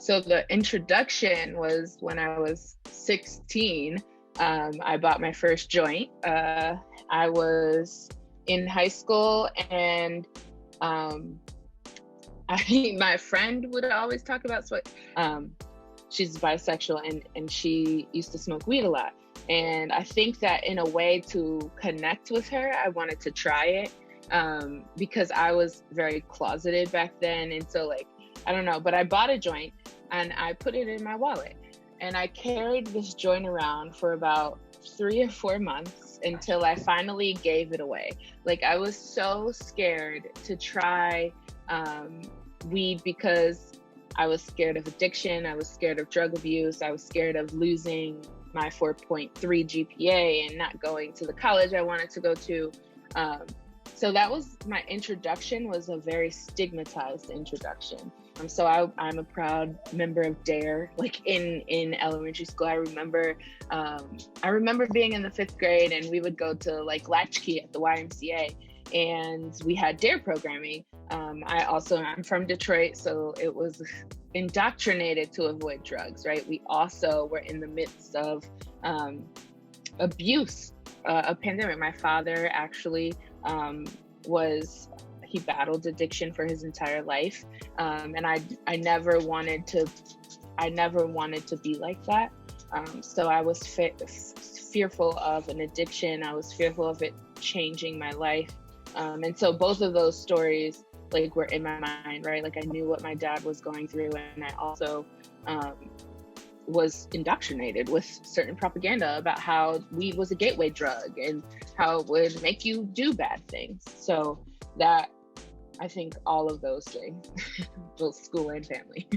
So the introduction was when I was 16. I bought my first joint. I was in high school, and um, my friend would always talk about she's bisexual, and she used to smoke weed a lot. And I think that in a way to connect with her, I wanted to try it, because I was very closeted back then. And so, like, I don't know, but I bought a joint and I put it in my wallet. And I carried this joint around for about 3 or 4 months until I finally gave it away. Like, I was so scared to try weed because I was scared of addiction. I was scared of drug abuse. I was scared of losing my 4.3 GPA and not going to the college I wanted to go to. So that was my introduction, was a very stigmatized introduction. So I'm a proud member of DARE. Like in elementary school, I remember being in the 5th grade, and we would go to like Latchkey at the YMCA, and we had DARE programming. I'm from Detroit, so it was indoctrinated to avoid drugs, right? We also were in the midst of abuse, a pandemic. My father actually he battled addiction for his entire life, and I never wanted to be like that. So I was fearful of an addiction. I was fearful of it changing my life. And so both of those stories like were in my mind, right? Like I knew what my dad was going through, and I also was indoctrinated with certain propaganda about how weed was a gateway drug and how it would make you do bad things. So that, I think all of those things, both school and family.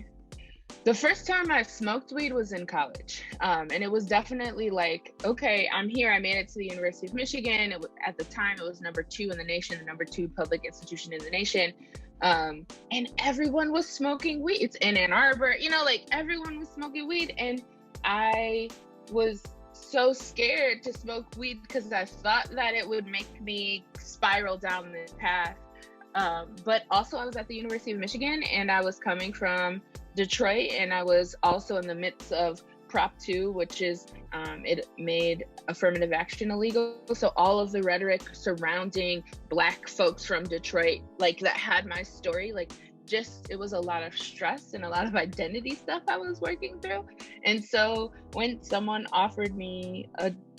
The first time I smoked weed was in college. And it was definitely like, okay, I'm here. I made it to the University of Michigan. At the time, it was number 2 in the nation, the number 2 public institution in the nation. And everyone was smoking weed. It's in Ann Arbor, like everyone was smoking weed. And I was so scared to smoke weed because I thought that it would make me spiral down this path. But also I was at the University of Michigan, and I was coming from Detroit, and I was also in the midst of Prop 2, which is it made affirmative action illegal. So all of the rhetoric surrounding Black folks from Detroit, like that had my story, like it was a lot of stress and a lot of identity stuff I was working through. And so when someone offered me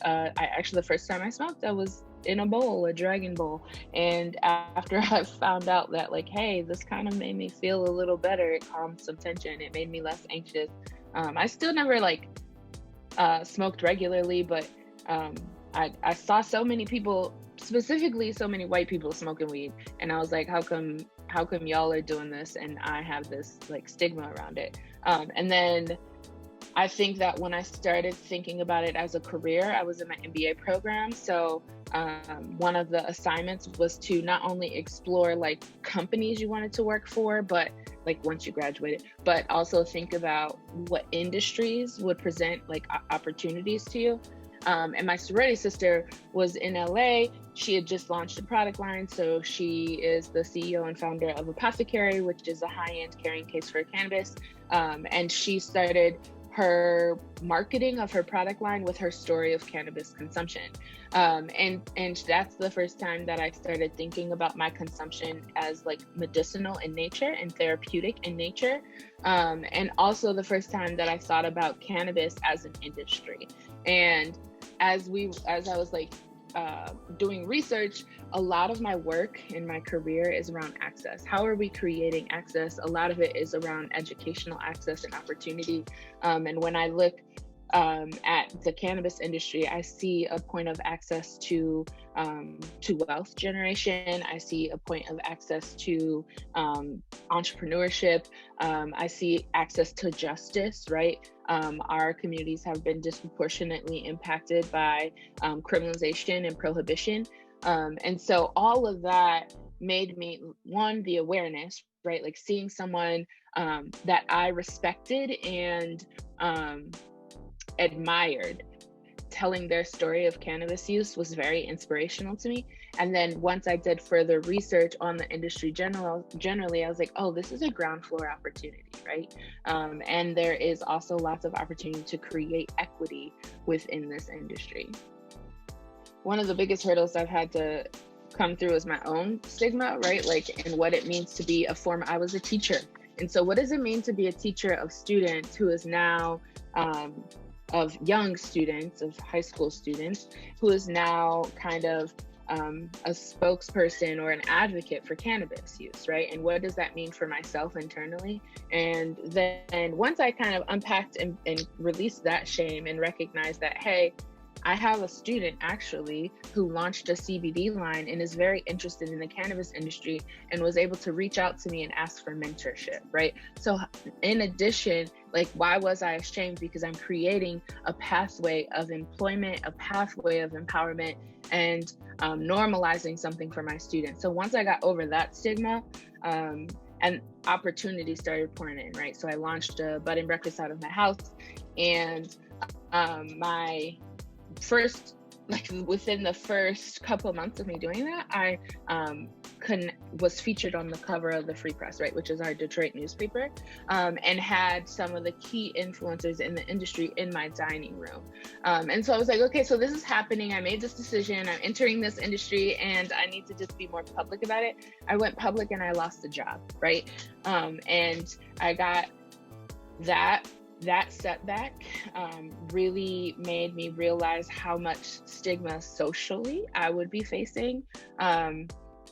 the first time I smoked, I was in a dragon bowl. And after I found out that like, hey, this kind of made me feel a little better, it calmed some tension, it made me less anxious. I still never smoked regularly, but I saw so many people, specifically so many white people smoking weed, and I was like, how come y'all are doing this and I have this like stigma around it? And then I think that when I started thinking about it as a career, I was in my MBA program. So one of the assignments was to not only explore like companies you wanted to work for, but like once you graduated, but also think about what industries would present like opportunities to you. And my sorority sister was in LA. She had just launched a product line. So she is the CEO and founder of Apothecary, which is a high-end carrying case for cannabis. And she started her marketing of her product line with her story of cannabis consumption. And that's the first time that I started thinking about my consumption as like medicinal in nature and therapeutic in nature. And also the first time that I thought about cannabis as an industry. And as I was like doing research, a lot of my work in my career is around access. How are we creating access? A lot of it is around educational access and opportunity. And when I look at the cannabis industry, I see a point of access to wealth generation. I see a point of access to entrepreneurship. I see access to justice, right? Our communities have been disproportionately impacted by criminalization and prohibition. And so all of that made me, one, the awareness, right? Like seeing someone that I respected and admired telling their story of cannabis use was very inspirational to me. And then once I did further research on the industry generally, I was like, oh, this is a ground floor opportunity, right? And there is also lots of opportunity to create equity within this industry. One of the biggest hurdles I've had to come through is my own stigma, right? Like, and what it means to be I was a teacher. And so what does it mean to be a teacher of students who is now, of young students, of high school students, who is now kind of a spokesperson or an advocate for cannabis use, right? And what does that mean for myself internally? And then once I kind of unpacked and released that shame and recognized that, hey, I have a student actually who launched a CBD line and is very interested in the cannabis industry and was able to reach out to me and ask for mentorship, right? So in addition, like, why was I ashamed? Because I'm creating a pathway of employment, a pathway of empowerment, and normalizing something for my students. So once I got over that stigma, and opportunities started pouring in, right? So I launched a bud and breakfast out of my house, and my first, like within the first couple of months of me doing that, I was featured on the cover of the Free Press, right, which is our Detroit newspaper, and had some of the key influencers in the industry in my dining room. And so I was like, okay, so this is happening. I made this decision. I'm entering this industry, and I need to just be more public about it. I went public and I lost the job, right? And I got that setback really made me realize how much stigma socially I would be facing.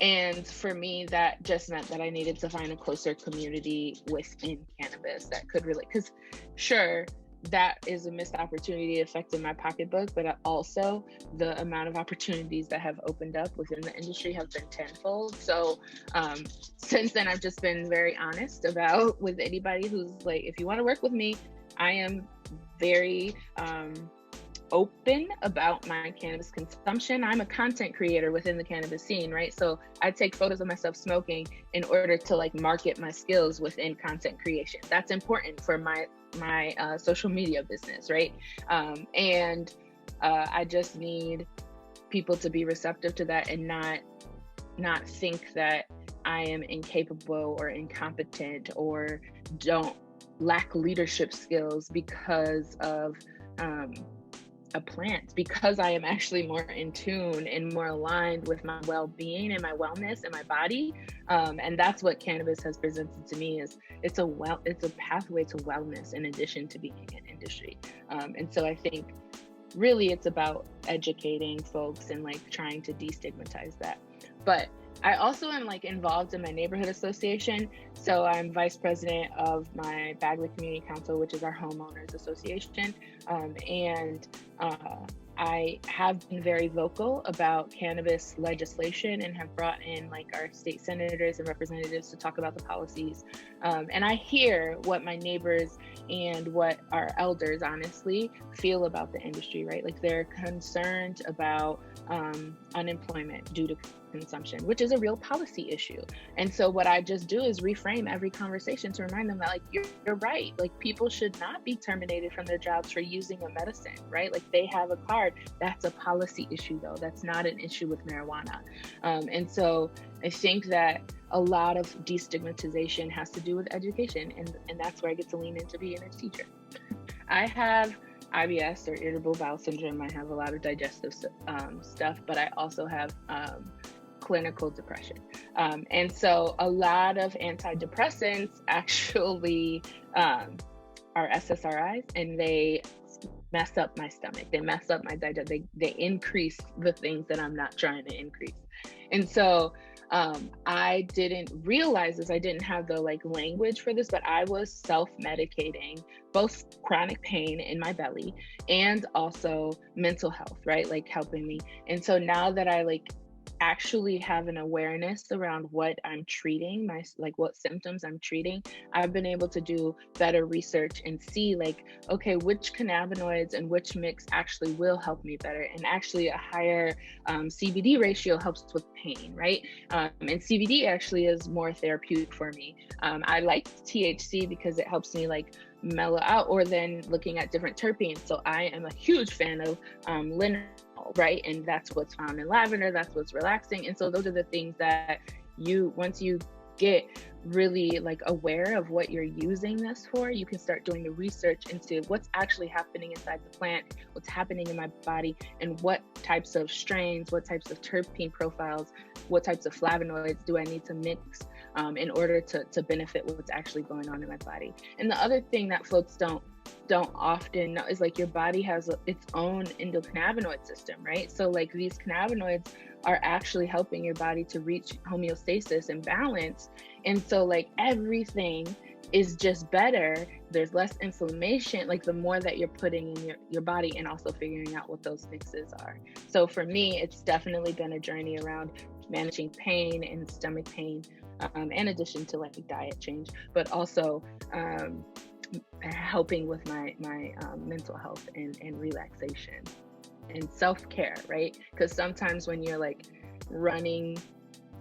And for me, that just meant that I needed to find a closer community within cannabis that could relate. Because sure, that is a missed opportunity affecting my pocketbook, but also the amount of opportunities that have opened up within the industry have been tenfold. So since then, I've just been very honest about with anybody who's like, if you want to work with me, I am very open about my cannabis consumption. I'm a content creator within the cannabis scene, right? So I take photos of myself smoking in order to like market my skills within content creation. That's important for my social media business, right? And I just need people to be receptive to that and not think that I am incapable or incompetent or don't lack leadership skills because of a plant, because I am actually more in tune and more aligned with my well-being and my wellness and my body. And that's what cannabis has presented to me, is it's a pathway to wellness in addition to being an industry. And so I think really it's about educating folks and like trying to destigmatize that. But I also am like involved in my neighborhood association. So I'm vice president of my Bagley Community Council, which is our homeowners association. And I have been very vocal about cannabis legislation and have brought in like our state senators and representatives to talk about the policies. And I hear what my neighbors and what our elders honestly feel about the industry, right? Like they're concerned about unemployment due to consumption, which is a real policy issue. And so what I just do is reframe every conversation to remind them that like, you're right. Like people should not be terminated from their jobs for using a medicine, right? Like they have a card. That's a policy issue though. That's not an issue with marijuana. And so I think that a lot of destigmatization has to do with education. And that's where I get to lean into being a teacher. I have IBS or irritable bowel syndrome. I have a lot of digestive stuff, but I also have clinical depression. And so a lot of antidepressants actually are SSRIs, and they mess up my stomach. They mess up my digestion. They increase the things that I'm not trying to increase. And so I didn't realize this. I didn't have the like language for this, but I was self-medicating both chronic pain in my belly and also mental health, right? Like helping me. And so now that I like actually have an awareness around what I'm treating, what symptoms I'm treating, I've been able to do better research and see like, okay, which cannabinoids and which mix actually will help me better. And actually a higher CBD ratio helps with pain, right? And CBD actually is more therapeutic for me. I like THC because it helps me like mellow out, or then looking at different terpenes. So I am a huge fan of linalool, right? And that's what's found in lavender, that's what's relaxing. And so those are the things that once you get really like aware of what you're using this for, you can start doing the research into what's actually happening inside the plant, what's happening in my body, and what types of strains, what types of terpene profiles, what types of flavonoids do I need to mix in order to benefit what's actually going on in my body. And the other thing that folks don't often know is like your body has its own endocannabinoid system, right? So like these cannabinoids are actually helping your body to reach homeostasis and balance. And so like everything is just better. There's less inflammation, like the more that you're putting in your body, and also figuring out what those mixes are. So for me, it's definitely been a journey around managing pain and stomach pain, in addition to like diet change, but also helping with my mental health and relaxation and self-care, right? Because sometimes when you're like running,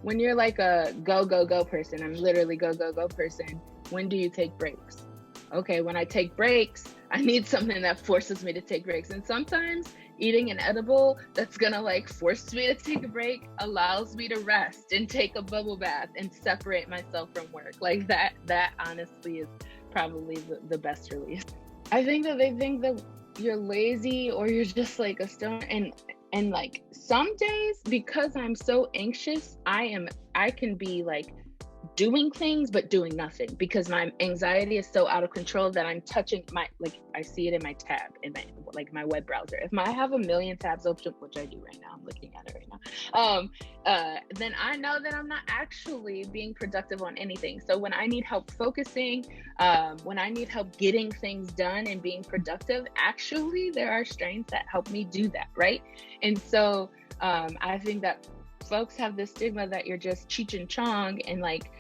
when you're like a go person, I'm literally go person, when do you take breaks? Okay, when I take breaks, I need something that forces me to take breaks. And sometimes eating an edible that's gonna like force me to take a break allows me to rest and take a bubble bath and separate myself from work. Like that honestly is probably the best release. I think that they think that you're lazy or you're just like a stoner, and like some days, because I'm so anxious, I can be like doing things but doing nothing, because my anxiety is so out of control that I'm touching I see it in my tab in my web browser. If I have a million tabs open, which I do right now, I'm looking at it right now, then I know that I'm not actually being productive on anything. So when I need help focusing, when I need help getting things done and being productive, actually there are strains that help me do that, right? And so I think that folks have this stigma that you're just Cheech and Chong and like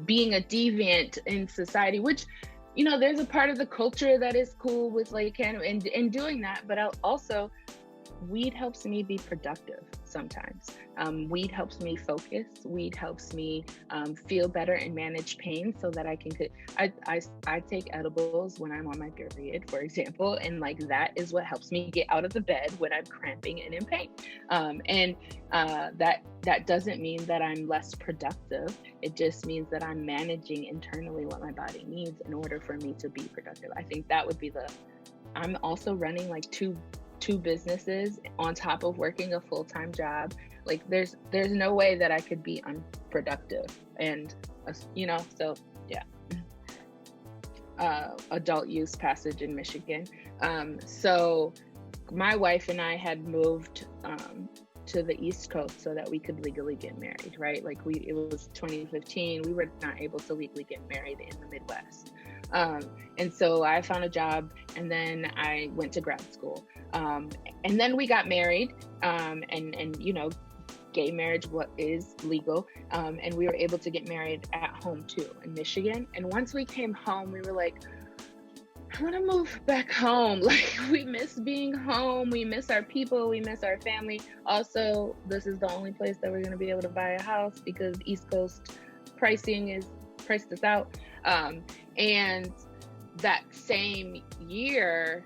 being a deviant in society, which, you know, there's a part of the culture that is cool with like cannabis and doing that, but also weed helps me be productive sometimes. Weed helps me focus. Weed helps me feel better and manage pain so that I can, I take edibles when I'm on my period, for example, and like that is what helps me get out of the bed when I'm cramping and in pain. That doesn't mean that I'm less productive. It just means that I'm managing internally what my body needs in order for me to be productive. I think that would be I'm also running like two businesses on top of working a full-time job. Like there's no way that I could be unproductive, and you know, so yeah. Adult use passage in Michigan. So my wife and I had moved to the East Coast so that we could legally get married, right? Like it was 2015, we were not able to legally get married in the Midwest. And so I found a job, and then I went to grad school. And then we got married, and you know, gay marriage is legal. And we were able to get married at home too in Michigan. And once we came home, we were like, I want to move back home. Like we miss being home. We miss our people. We miss our family. Also, this is the only place that we're going to be able to buy a house because East Coast pricing is priced us out. And that same year,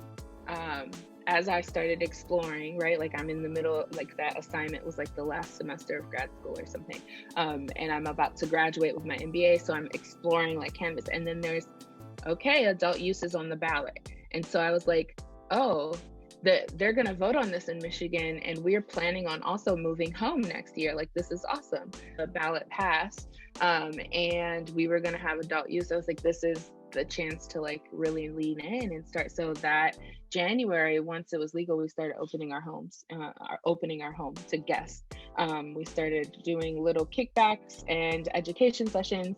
as I started exploring, right, like I'm in the middle, like that assignment was like the last semester of grad school or something. And I'm about to graduate with my MBA. So I'm exploring like cannabis. And then there's, okay, adult use is on the ballot. And so I was like, oh, they're going to vote on this in Michigan. And we're planning on also moving home next year. Like, this is awesome. The ballot passed, and we were going to have adult use. I was like, this is the chance to like really lean in and start. So that January, once it was legal, we started opening our home to guests. We started doing little kickbacks and education sessions.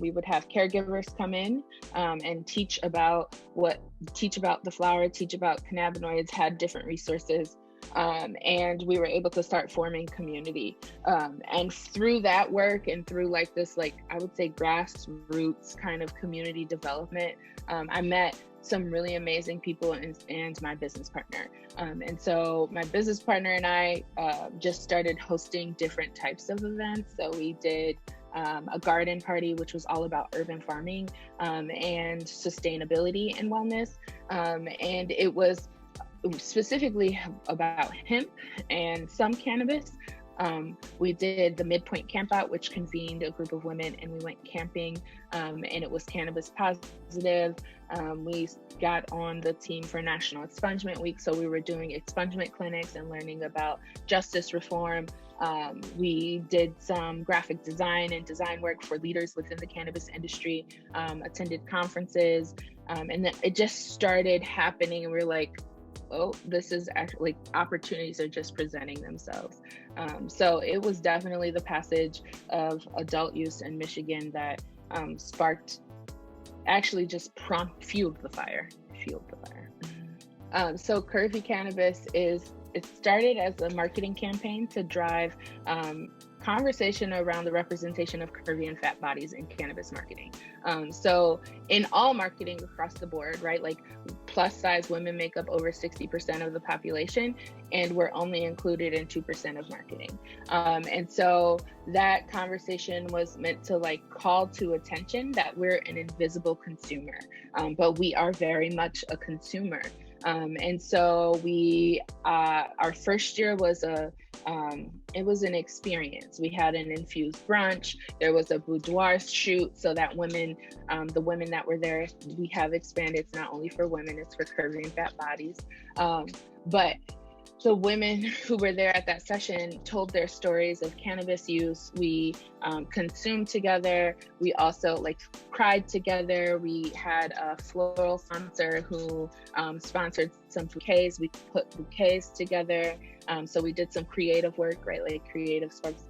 We would have caregivers come in and teach about the flower, teach about cannabinoids, had different resources. And we were able to start forming community. And through that work and through like this, like I would say grassroots kind of community development, I met some really amazing people and my business partner. And so my business partner and I just started hosting different types of events. So we did a garden party, which was all about urban farming and sustainability and wellness. And it was specifically about hemp and some cannabis. We did the Midpoint Campout, which convened a group of women, and we went camping, and it was cannabis positive. We got on the team for National Expungement Week, so we were doing expungement clinics and learning about justice reform. We did some graphic design and design work for leaders within the cannabis industry, attended conferences, and then it just started happening, and we were like, oh, this is actually, opportunities are just presenting themselves. So it was definitely the passage of adult use in Michigan that sparked, actually just fueled the fire. So CurvyCannabis it started as a marketing campaign to drive conversation around the representation of curvy and fat bodies in cannabis marketing. So in all marketing across the board, right? Like plus size women make up over 60% of the population, and we're only included in 2% of marketing. And so that conversation was meant to like call to attention that we're an invisible consumer, but we are very much a consumer. And so we, our first year was it was an experience. We had an infused brunch. There was a boudoir shoot so that women, the women that were there, we have expanded. It's not only for women, it's for curvy and fat bodies. But the women who were there at that session told their stories of cannabis use. We consumed together. We also like cried together. We had a floral sponsor who sponsored some bouquets. We put bouquets together. So we did some creative work, right? Like creative sparks.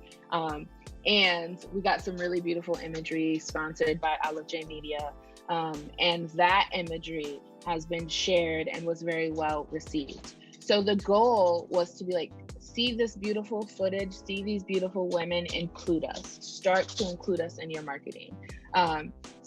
And we got some really beautiful imagery sponsored by Olive J Media. And that imagery has been shared and was very well received. So the goal was to be like, see this beautiful footage, see these beautiful women, include us, start to include us in your marketing.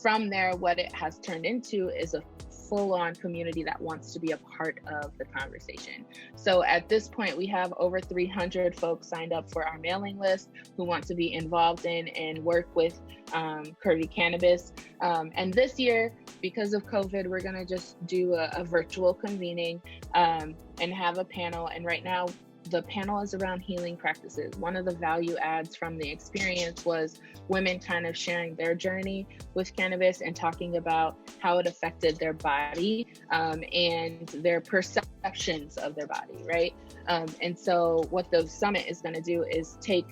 From there, what it has turned into is a full-on community that wants to be a part of the conversation. So at this point, we have over 300 folks signed up for our mailing list who want to be involved in and work with CurvyCannabis. And this year, because of COVID, we're gonna just do a virtual convening and have a panel. And right now, the panel is around healing practices. One of the value adds from the experience was women kind of sharing their journey with cannabis and talking about how it affected their body and their perceptions of their body, right? And so what the summit is going to do is take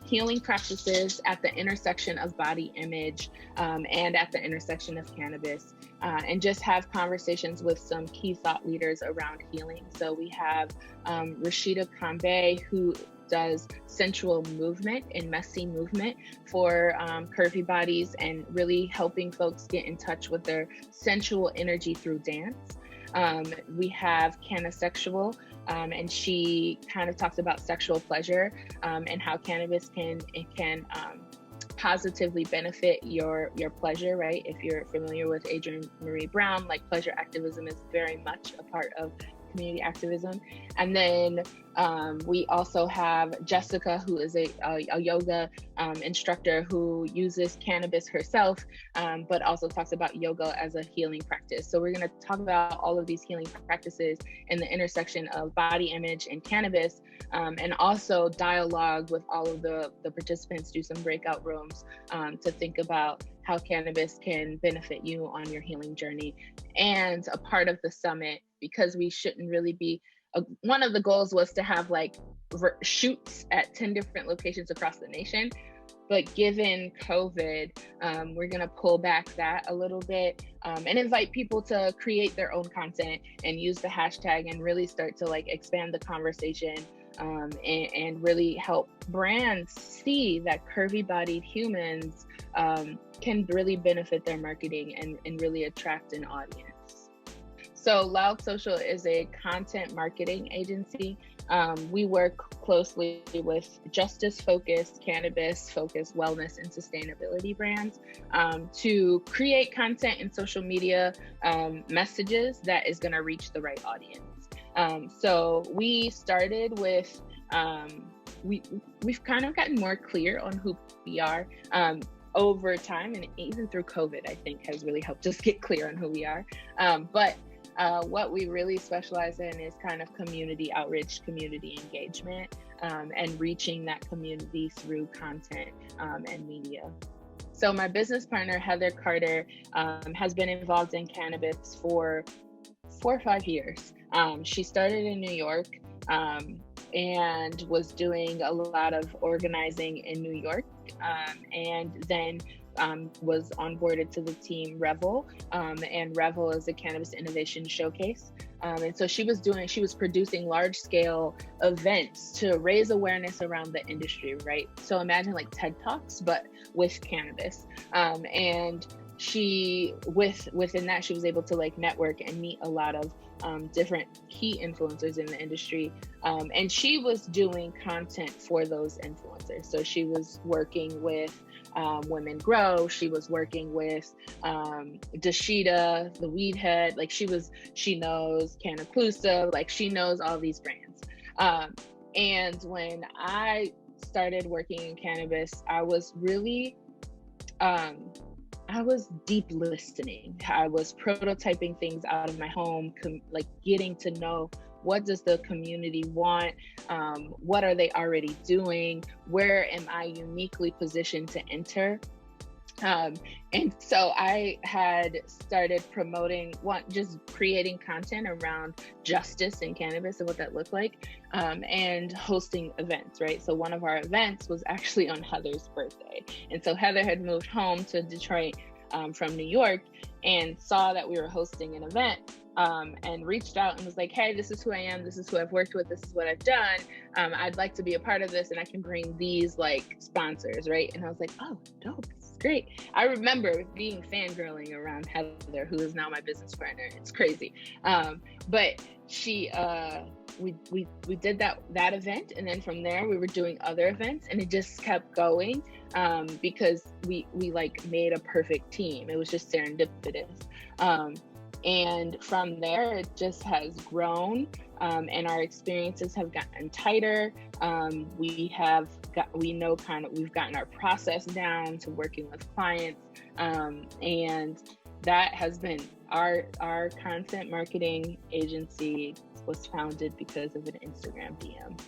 healing practices at the intersection of body image and at the intersection of cannabis, and just have conversations with some key thought leaders around healing. So we have Rashida Kambe, who does sensual movement and messy movement for curvy bodies and really helping folks get in touch with their sensual energy through dance. We have canna-sexual, and she kind of talks about sexual pleasure and how cannabis can positively benefit your pleasure, right? If you're familiar with Adrienne Maree Brown, like pleasure activism is very much a part of community activism. And then we also have Jessica, who is a yoga instructor who uses cannabis herself, but also talks about yoga as a healing practice. So we're going to talk about all of these healing practices in the intersection of body image and cannabis, and also dialogue with all of the participants, do some breakout rooms to think about how cannabis can benefit you on your healing journey. And a part of the summit, because we shouldn't really be, one of the goals was to have like shoots at 10 different locations across the nation. But given COVID, we're gonna pull back that a little bit and invite people to create their own content and use the hashtag and really start to like expand the conversation and really help brands see that curvy-bodied humans can really benefit their marketing and really attract an audience. So Loud Social is a content marketing agency. We work closely with justice-focused, cannabis-focused wellness and sustainability brands to create content and social media messages that is going to reach the right audience. So we started with we've kind of gotten more clear on who we are over time, and even through COVID, I think has really helped us get clear on who we are. But what we really specialize in is kind of community outreach, community engagement, and reaching that community through content and media. So my business partner, Heather Carter, has been involved in cannabis for 4 or 5 years. She started in New York and was doing a lot of organizing in New York, and then was onboarded to the team Revel, and Revel is a cannabis innovation showcase. And so she was producing large scale events to raise awareness around the industry, right? So imagine like TED Talks, but with cannabis. And she, within that, she was able to like network and meet a lot of different key influencers in the industry. And she was doing content for those influencers. So she was working with Women Grow. She was working with Dashida, the Weed Head. Like she knows canna-preneur, like she knows all these brands. And when I started working in cannabis, I was really, I was deep listening. I was prototyping things out of my home, like getting to know what does the community want? What are they already doing? Where am I uniquely positioned to enter? And so I had started promoting just creating content around justice in cannabis and what that looked like, and hosting events, right? So one of our events was actually on Heather's birthday. And so Heather had moved home to Detroit from New York and saw that we were hosting an event, and reached out and was like, hey, this is who I am. This is who I've worked with. This is what I've done. I'd like to be a part of this, and I can bring these like sponsors, right? And I was like, oh, dope. This is great. I remember being fangirling around Heather, who is now my business partner. It's crazy. But she, we did that event. And then from there, we were doing other events, and it just kept going, because we like made a perfect team. It was just serendipitous. And from there, it just has grown, and our experiences have gotten tighter. We've gotten our process down to working with clients, and that has been our content marketing agency was founded because of an Instagram DM.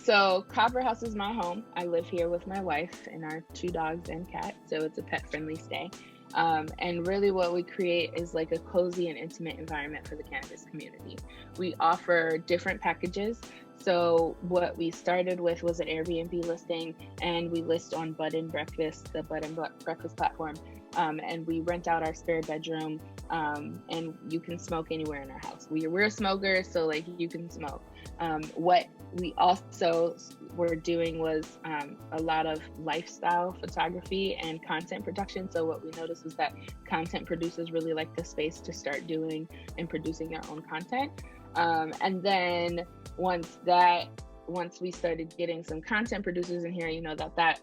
So Copper House is my home. I live here with my wife and our 2 dogs and cat, so it's a pet-friendly stay. And really what we create is like a cozy and intimate environment for the cannabis community. We offer different packages. So what we started with was an Airbnb listing, and we list on Bud and Breakfast, the Bud and Breakfast platform. And we rent out our spare bedroom, and you can smoke anywhere in our house. We're smokers, so like you can smoke. What we also were doing was a lot of lifestyle photography and content production. So what we noticed was that content producers really like the space to start doing and producing their own content. And then once we started getting some content producers in here, that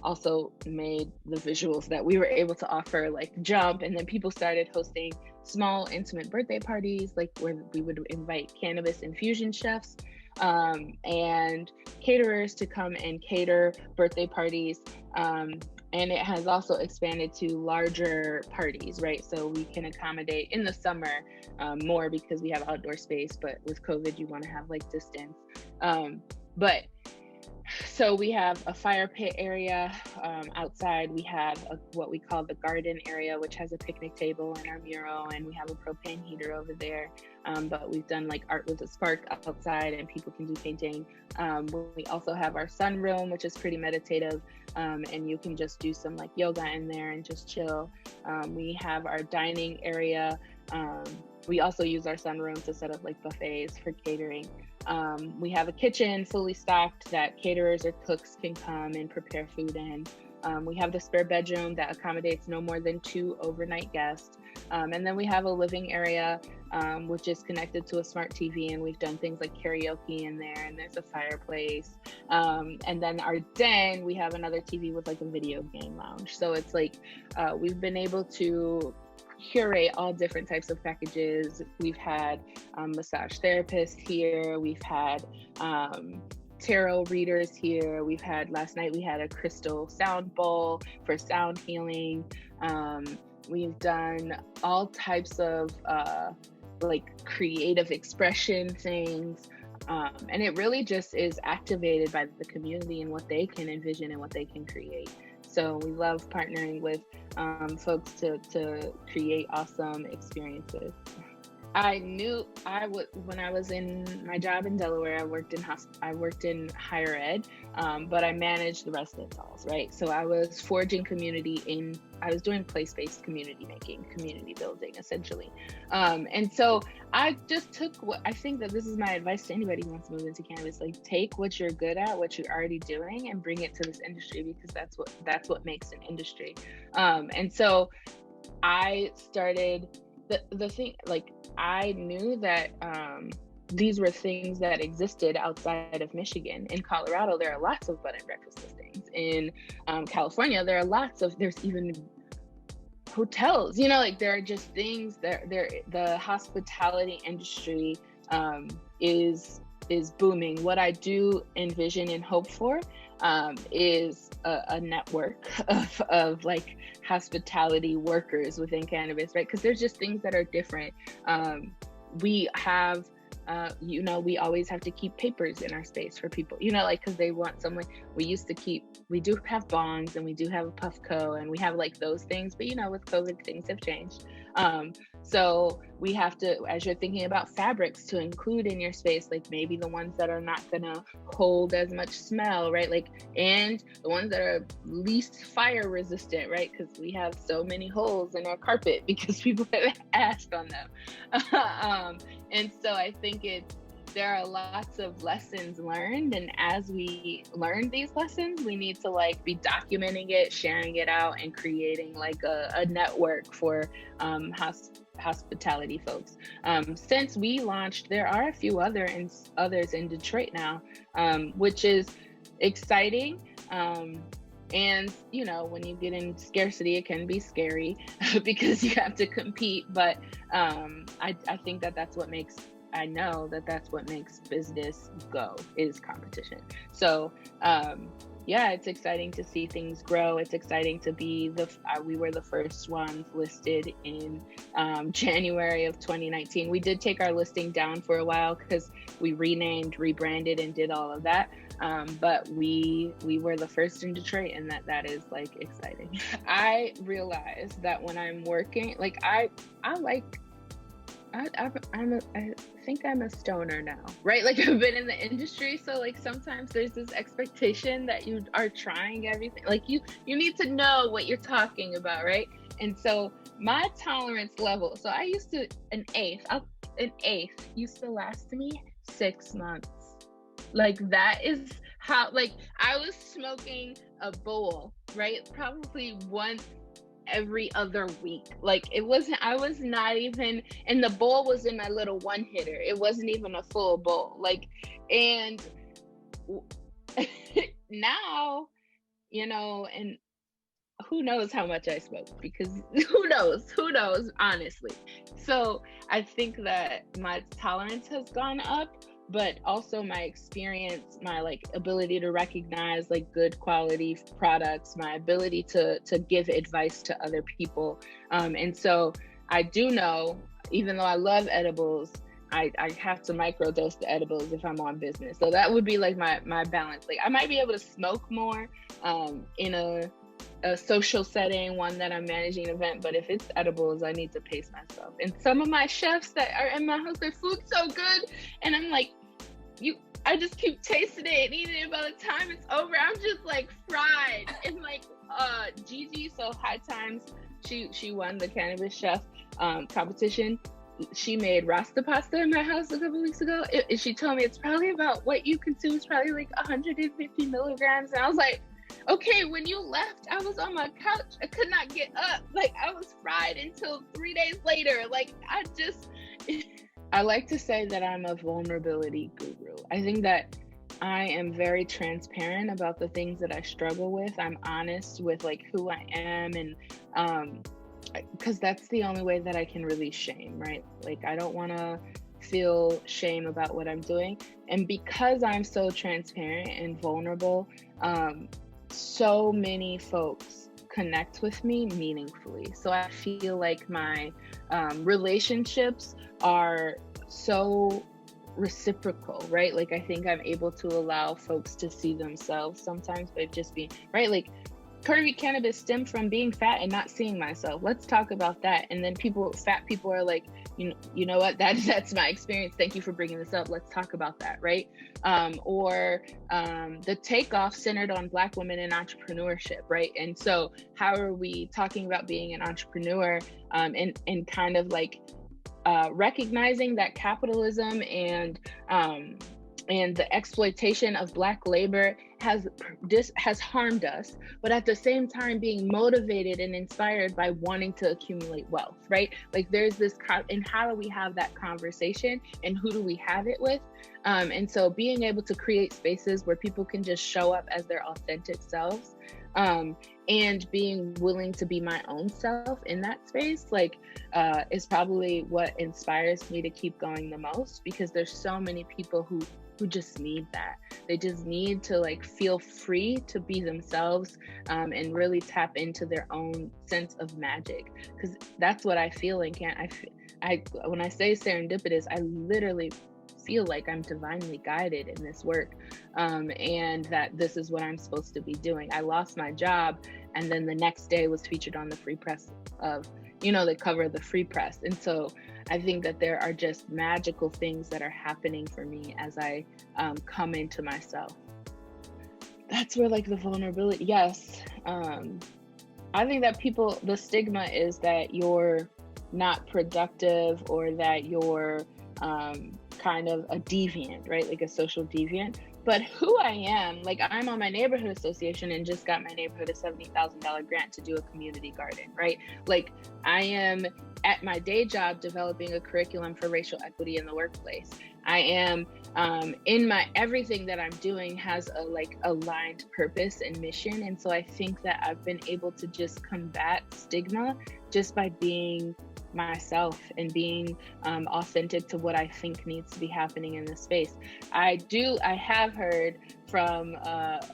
also made the visuals that we were able to offer like jump. And then people started hosting small intimate birthday parties, like where we would invite cannabis infusion chefs and caterers to come and cater birthday parties. And it has also expanded to larger parties, right? So we can accommodate in the summer more because we have outdoor space, but with COVID, you want to have like distance. So we have a fire pit area outside. We have what we call the garden area, which has a picnic table and our mural, and we have a propane heater over there. But we've done like art with a spark outside, and people can do painting. We also have our sunroom, which is pretty meditative, and you can just do some like yoga in there and just chill. We have our dining area. We also use our sunroom to set up like buffets for catering. We have a kitchen fully stocked that caterers or cooks can come and prepare food in. We have the spare bedroom that accommodates no more than 2 overnight guests. And then we have a living area, which is connected to a smart TV, and we've done things like karaoke in there, and there's a fireplace. And then our den, we have another TV with like a video game lounge. So it's like, we've been able to curate all different types of packages. We've had massage therapists here. We've had tarot readers here. Last night we had a crystal sound bowl for sound healing. We've done all types of like creative expression things. And it really just is activated by the community and what they can envision and what they can create. So we love partnering with folks to create awesome experiences. I knew I would, when I was in my job in Delaware, I worked in higher ed, but I managed the residence halls, right? So I was forging community I was doing place-based community making, community building, essentially. And so I just took I think that this is my advice to anybody who wants to move into cannabis, like take what you're good at, what you're already doing, and bring it to this industry, because that's what makes an industry. And so I started the thing, like, I knew that these were things that existed outside of Michigan. In Colorado, there are lots of bed and breakfast listings. In California, there's even hotels, like there are just things that the hospitality industry is booming. What I do envision and hope for is a network of like hospitality workers within cannabis, right? Because there's just things that are different. We have, we always have to keep papers in our space for people, like, because they want someone. We do have bongs and we do have a Puffco and we have like those things, but with COVID, things have changed. So we have to, as you're thinking about fabrics to include in your space, like maybe the ones that are not gonna hold as much smell, right? Like, and the ones that are least fire resistant, right? Because we have so many holes in our carpet because people have asked on them. And so I think there are lots of lessons learned, and as we learn these lessons, we need to like be documenting it, sharing it out, and creating like a network for hospitality folks. Since we launched, there are a few others in Detroit now, which is exciting. And when you get in scarcity, it can be scary because you have to compete. But I think I know that's what makes business go, is competition. So it's exciting to see things grow. It's exciting to be we were the first ones listed in January of 2019. We did take our listing down for a while because we rebranded, and did all of that. But we were the first in Detroit, and that is like exciting. I realized that when I'm working, like I think I'm a stoner now, right? Like I've been in the industry, so like sometimes there's this expectation that you are trying everything. Like you need to know what you're talking about, right? And so my tolerance level, so I used to, an eighth used to last me 6 months. Like that is how, like I was smoking a bowl, right? Probably once every other week. Like I was not even, and the bowl was in my little one hitter. It wasn't even a full bowl. Like, and now, and who knows how much I smoke, because who knows, honestly. So I think that my tolerance has gone up, but also my experience, my like ability to recognize like good quality products, my ability to give advice to other people. And so I do know, even though I love edibles, I have to microdose the edibles if I'm on business. So that would be like my balance. Like I might be able to smoke more in a social setting, one that I'm managing an event, but if it's edibles, I need to pace myself. And some of my chefs that are in my house, their food's so good, and I'm like, I just keep tasting it and eating it. By the time it's over, I'm just like fried. And like Gigi, so High Times, she won the cannabis chef competition. She made Rasta pasta in my house a couple weeks ago. She told me it's probably about, what you consume is probably like 150 milligrams. And I was like, okay, when you left, I was on my couch. I could not get up. Like I was fried until 3 days later. Like I like to say that I'm a vulnerability guru. I think that I am very transparent about the things that I struggle with. I'm honest with like who I am, and because that's the only way that I can release shame, right? Like I don't want to feel shame about what I'm doing. And because I'm so transparent and vulnerable, so many folks connect with me meaningfully. So I feel like my relationships are so reciprocal, right? Like I think I'm able to allow folks to see themselves sometimes by just being, right? Like CurvyCannabis stemmed from being fat and not seeing myself. Let's talk about that. And then fat people are like, you know what? That's my experience. Thank you for bringing this up. Let's talk about that, right? Or the takeoff centered on Black women in entrepreneurship, right? And so, how are we talking about being an entrepreneur and kind of like recognizing that capitalism and the exploitation of Black labor has harmed us, but at the same time being motivated and inspired by wanting to accumulate wealth, right? Like there's this, and how do we have that conversation and who do we have it with? And so being able to create spaces where people can just show up as their authentic selves, and being willing to be my own self in that space, like is probably what inspires me to keep going the most, because there's so many people who just need that. They just need to like feel free to be themselves, and really tap into their own sense of magic, because that's what I feel. And when I say serendipitous, I literally feel like I'm divinely guided in this work, and that this is what I'm supposed to be doing. I lost my job, and then the next day was featured on the Free Press of, the cover of the Free Press. And so I think that there are just magical things that are happening for me as I come into myself. That's where like the vulnerability, yes. I think that the stigma is that you're not productive, or that you're kind of a deviant, right? Like a social deviant. But who I am, like I'm on my neighborhood association and just got my neighborhood a $70,000 grant to do a community garden, right? Like I am at my day job developing a curriculum for racial equity in the workplace. I am in my everything that I'm doing has a like aligned purpose and mission. And so I think that I've been able to just combat stigma just by being myself and being authentic to what I think needs to be happening in this space. I have heard from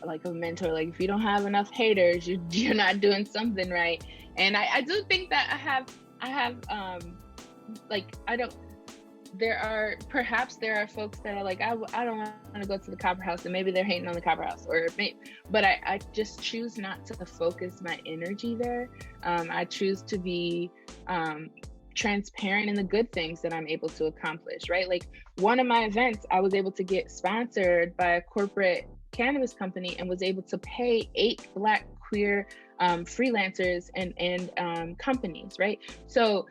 like a mentor, like if you don't have enough haters, you're not doing something right. And I do think that I have like there are folks that are like, I don't want to go to the Copper House, and maybe they're hating on the Copper House, but I just choose not to focus my energy there. I choose to be transparent in the good things that I'm able to accomplish, right? Like one of my events, I was able to get sponsored by a corporate cannabis company and was able to pay 8 Black queer freelancers and companies, right? So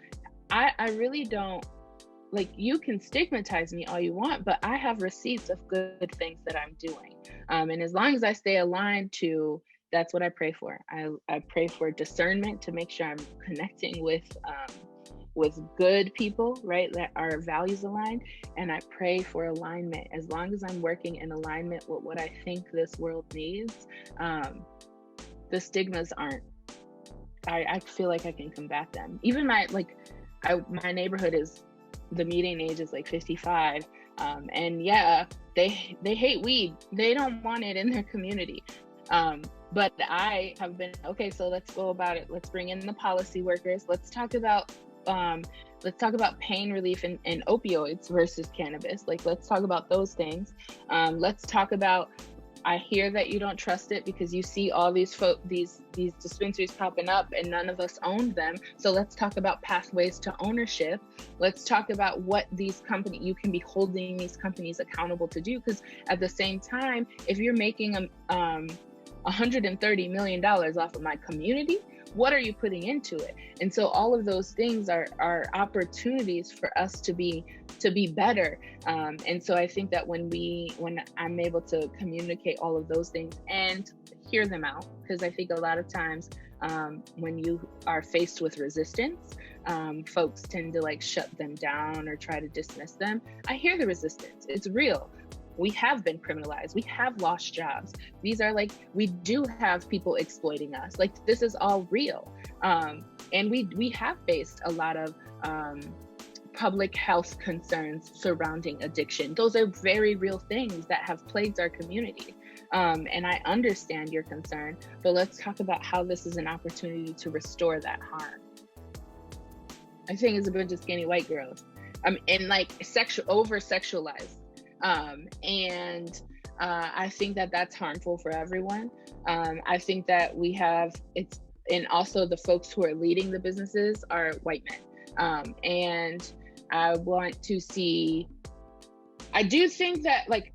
I really don't, like, you can stigmatize me all you want, but I have receipts of good things that I'm doing. And as long as I stay aligned to, that's what I pray for. I pray for discernment to make sure I'm connecting with good people, right, that our values aligned. And I pray for alignment. As long as I'm working in alignment with what I think this world needs, the stigmas aren't, I feel like I can combat them. Even my neighborhood is, the median age is like 55. And yeah, they hate weed. They don't want it in their community. But I have been, okay, so let's go about it. Let's bring in the policy workers. Let's talk about pain relief and opioids versus cannabis. Like, let's talk about those things. Let's talk about, I hear that you don't trust it because you see all these dispensaries popping up and none of us owned them. So let's talk about pathways to ownership. Let's talk about what you can be holding these companies accountable to do. Because at the same time, if you're making $130 million off of my community, what are you putting into it? And so all of those things are opportunities for us to be better. And so I think that when I'm able to communicate all of those things and hear them out, because I think a lot of times when you are faced with resistance, folks tend to like shut them down or try to dismiss them. I hear the resistance. It's real. We have been criminalized. We have lost jobs. These are like, we do have people exploiting us. Like, this is all real. And we have faced a lot of public health concerns surrounding addiction. Those are very real things that have plagued our community. And I understand your concern, but let's talk about how this is an opportunity to restore that harm. I think it's a bunch of skinny white girls, and like over sexualized. I think that that's harmful for everyone. I think that and also the folks who are leading the businesses are white men. And I do think that like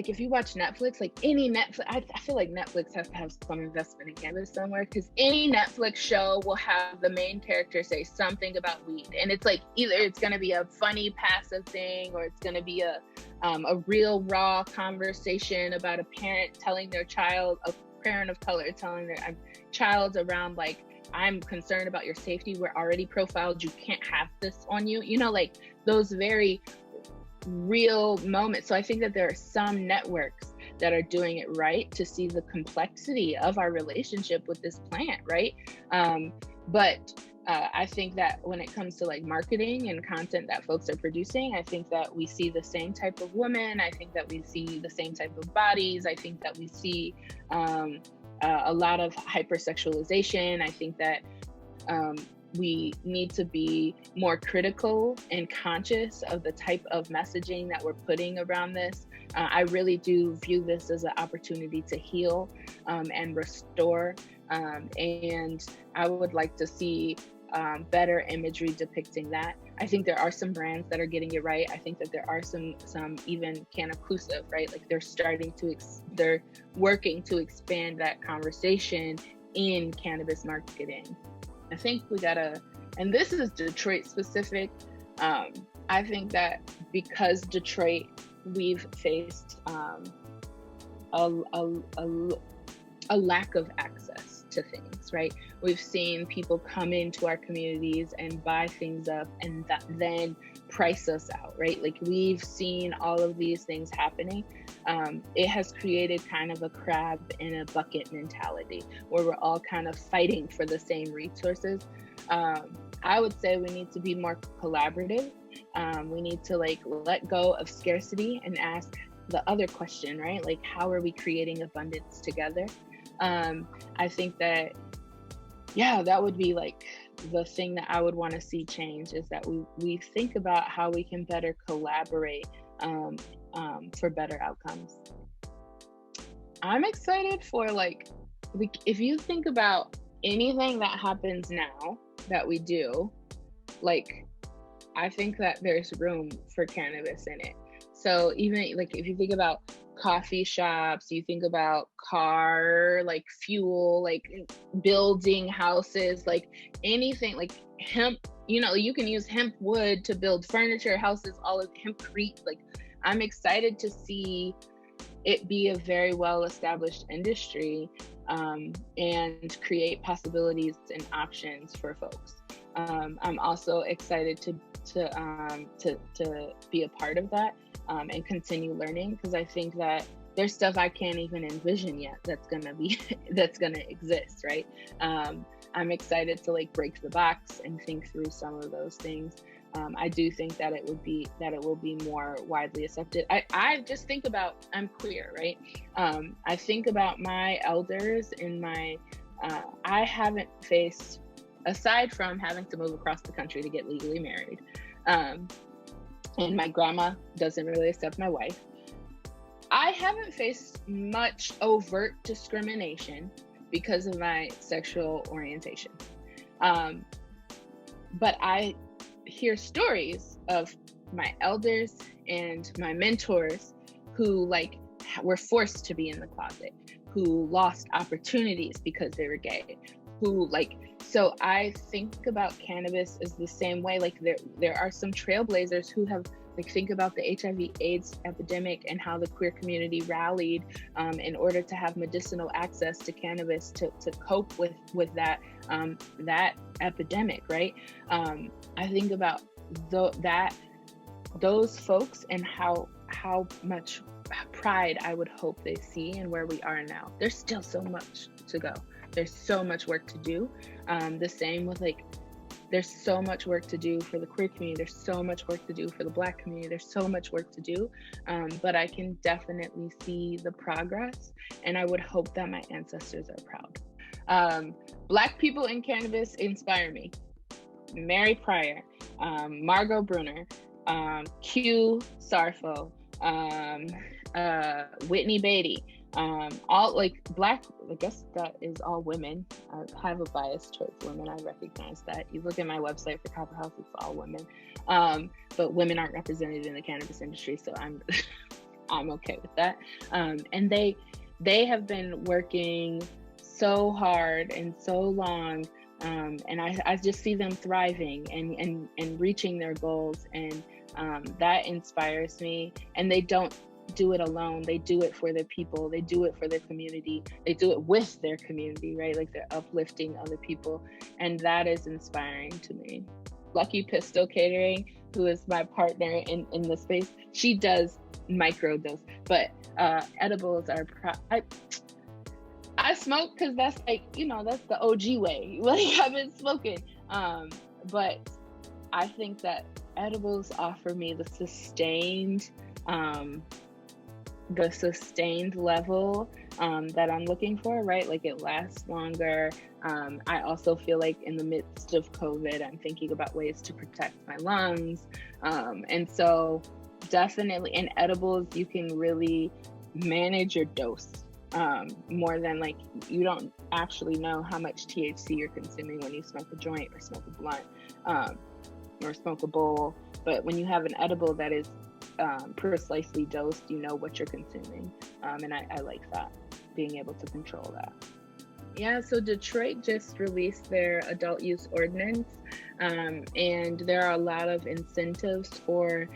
if you watch Netflix, like any Netflix, I feel like Netflix has to have some investment in cannabis somewhere, because any Netflix show will have the main character say something about weed. And it's like, either it's going to be a funny passive thing, or it's going to be a real raw conversation about a parent of color telling their child around, like, I'm concerned about your safety. We're already profiled. You can't have this on you. You know, like those very real moments. So I think that there are some networks that are doing it right to see the complexity of our relationship with this plant, right? But I think that when it comes to like marketing and content that folks are producing, I think that we see the same type of women. I think that we see the same type of bodies. I think that we see a lot of hypersexualization. I think that we need to be more critical and conscious of the type of messaging that we're putting around this. I really do view this as an opportunity to heal and restore. And I would like to see better imagery depicting that. I think there are some brands that are getting it right. I think that there are some even can-inclusive, right? Like they're working to expand that conversation in cannabis marketing. I think we gotta, and this is Detroit specific. I think that because Detroit, we've faced a lack of access to things, right? We've seen people come into our communities and buy things up and then price us out, right? Like we've seen all of these things happening. It has created kind of a crab in a bucket mentality where we're all kind of fighting for the same resources. I would say we need to be more collaborative. We need to like let go of scarcity and ask the other question, right? Like, how are we creating abundance together? I think that, that would be like the thing that I would want to see change, is that we think about how we can better collaborate for better outcomes. I'm excited for if you think about anything that happens now that we do, like, I think that there's room for cannabis in it. So even like if you think about coffee shops, you think about car, like fuel, like building houses, like anything, like hemp, you can use hemp wood to build furniture, houses, all of hempcrete. Like, I'm excited to see it be a very well established industry and create possibilities and options for folks. I'm also excited to be a part of that and continue learning, because I think that there's stuff I can't even envision yet that's gonna exist, right? I'm excited to like break the box and think through some of those things. I do think that it will be more widely accepted. I just think about, I'm queer, right? I think about my elders in I haven't faced, aside from having to move across the country to get legally married, and my grandma doesn't really accept my wife, I haven't faced much overt discrimination because of my sexual orientation. But I hear stories of my elders and my mentors who were forced to be in the closet, who lost opportunities because they were gay, so I think about cannabis as the same way. Like there are some trailblazers who have, think about the HIV/AIDS epidemic and how the queer community rallied in order to have medicinal access to cannabis to cope with that epidemic, right? I think about those folks and how much pride I would hope they see in where we are now. There's still so much to go. There's so much work to do. The same with there's so much work to do for the queer community. There's so much work to do for the Black community. There's so much work to do, but I can definitely see the progress, and I would hope that my ancestors are proud. Black people in cannabis inspire me. Mary Pryor, Margot Bruner, Q Sarfo, Whitney Beatty, all like Black, I guess that is all women. I have a bias towards women. I recognize that. You look at my website for Copper House, it's all women. But women aren't represented in the cannabis industry, so I'm I'm okay with that. And they have been working so hard and so long, and I just see them thriving and reaching their goals, and that inspires me. And they don't do it alone. They do it for their people. They do it for their community. They do it with their community, right? Like they're uplifting other people, and that is inspiring to me. Lucky Pistol Catering, who is my partner in the space, she does microdose, but edibles are I smoke because that's like, that's the OG way. Like I've been smoking, but I think that edibles offer me the sustained level that I'm looking for, right? Like it lasts longer. I also feel like in the midst of COVID, I'm thinking about ways to protect my lungs. And so definitely in edibles, you can really manage your dose more than like, you don't actually know how much THC you're consuming when you smoke a joint or smoke a blunt or smoke a bowl. But when you have an edible that is precisely dosed, you know what you're consuming. And I like that, being able to control that. Yeah, so Detroit just released their adult use ordinance, and there are a lot of incentives for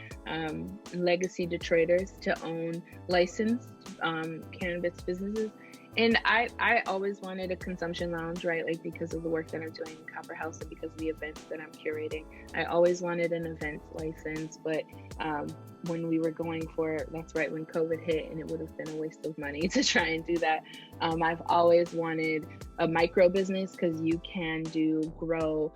legacy Detroiters to own licensed cannabis businesses. And I always wanted a consumption lounge, right? Like because of the work that I'm doing in Copper House and because of the events that I'm curating, I always wanted an events license. But when we were going for, that's right, when COVID hit, and it would have been a waste of money to try and do that. I've always wanted a micro business because you can do grow,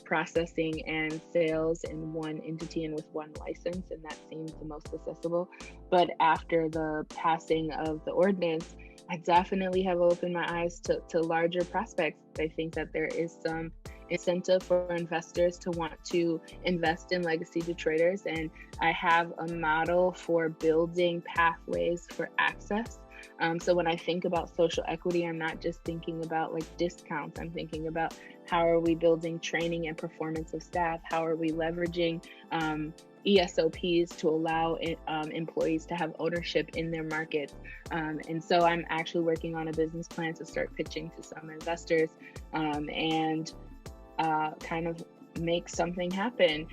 processing, and sales in one entity and with one license, and that seems the most accessible. But after the passing of the ordinance, I definitely have opened my eyes to larger prospects. I think that there is some incentive for investors to want to invest in legacy Detroiters, and I have a model for building pathways for access. So when I think about social equity, I'm not just thinking about like discounts. I'm thinking about how are we building training and performance of staff? How are we leveraging ESOPs to allow employees to have ownership in their markets? And so I'm actually working on a business plan to start pitching to some investors and kind of make something happen,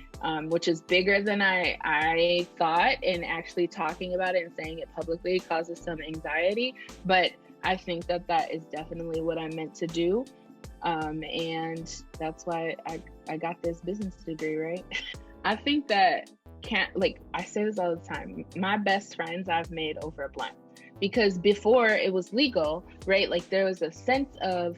which is bigger than I thought, and actually talking about it and saying it publicly causes some anxiety, but I think that is definitely what I'm meant to do, and that's why I got this business degree, right? I think that I say this all the time, my best friends I've made over a blunt, because before it was legal, right? Like there was a sense of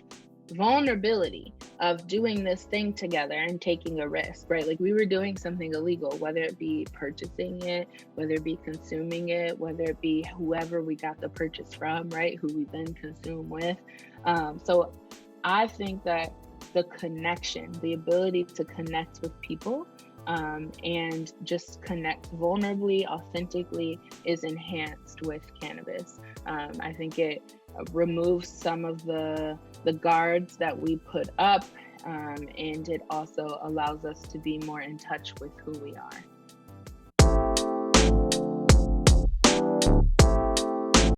vulnerability of doing this thing together and taking a risk, right? Like we were doing something illegal, whether it be purchasing it, whether it be consuming it, whether it be whoever we got the purchase from, right? Who we then consume with. So I think that the connection, the ability to connect with people and just connect vulnerably, authentically is enhanced with cannabis. I think it removes some of the guards that we put up, and it also allows us to be more in touch with who we are.